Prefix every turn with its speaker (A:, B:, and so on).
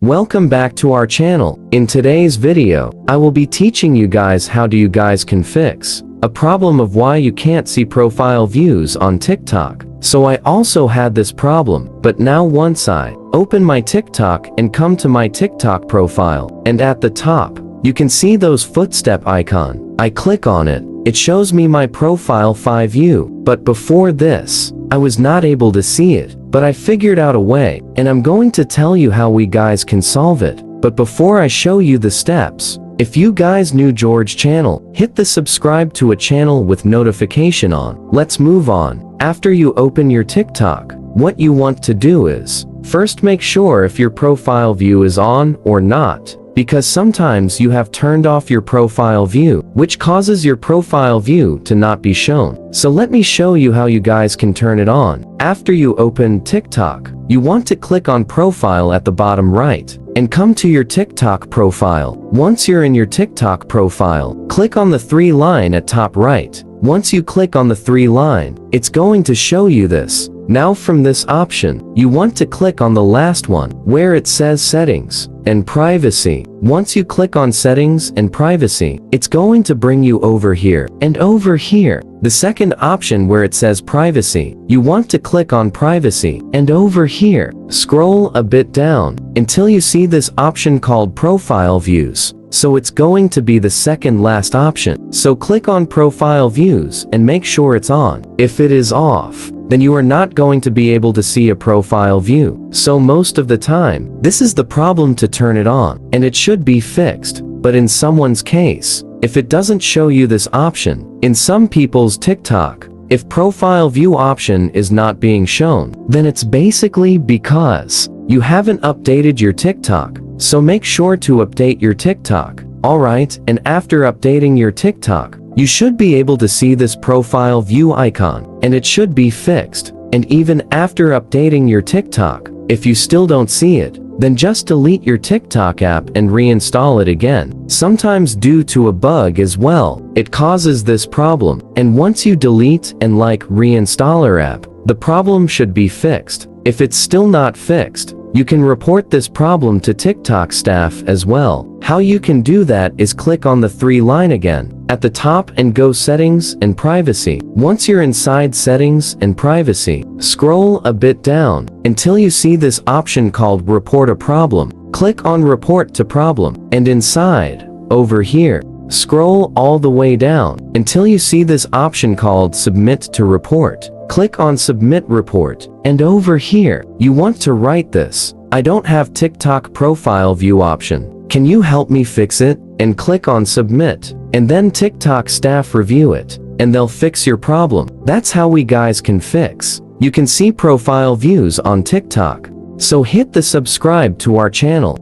A: Welcome back to our channel. In today's video, I will be teaching you guys how you guys can fix a problem of why you can't see profile views on TikTok. So I also had this problem, but now once I open my TikTok and come to my TikTok profile, and at the top, you can see those footstep icon. I click on it, it shows me my profile view, but before this, I was not able to see it, but I figured out a way, and I'm going to tell you how we guys can solve it. But before I show you the steps, if you guys new George channel, hit the subscribe to a channel with notification on. Let's move on. After you open your TikTok, what you want to do is, first make sure if your profile view is on or not, because sometimes you have turned off your profile view, which causes your profile view to not be shown. So let me show you how you guys can turn it on. After you open TikTok, you want to click on profile at the bottom right, and come to your TikTok profile. Once you're in your TikTok profile, click on the 3 line at top right. Once you click on the 3 line, it's going to show you this. Now from this option, you want to click on the last one, where it says settings and privacy. Once you click on settings and privacy, it's going to bring you over here, and over here, the second option where it says privacy, you want to click on privacy, and over here, scroll a bit down, until you see this option called profile views. So it's going to be the second last option. So click on profile views and make sure it's on. If it is off, then you are not going to be able to see a profile view. So most of the time, this is the problem to turn it on, and it should be fixed. But in someone's case, if it doesn't show you this option, in some people's TikTok, if profile view option is not being shown, then it's basically because you haven't updated your TikTok. So make sure to update your TikTok. Alright, and after updating your TikTok, you should be able to see this profile view icon, and it should be fixed. And even after updating your TikTok, if you still don't see it, then just delete your TikTok app and reinstall it again. Sometimes due to a bug as well, it causes this problem. And once you delete and reinstaller app, the problem should be fixed. If it's still not fixed, you can report this problem to TikTok staff as well. How you can do that is click on the 3 line again at the top and go settings and privacy. Once you're inside settings and privacy, scroll a bit down until you see this option called report a problem. Click on report to problem, and inside, over here, scroll all the way down until you see this option called submit to report. Click on submit report, and over here, you want to write this: I don't have TikTok profile view option. Can you help me fix it? And click on submit, and then TikTok staff review it, and they'll fix your problem. That's how we guys can fix. You can see profile views on TikTok. So hit the subscribe to our channel.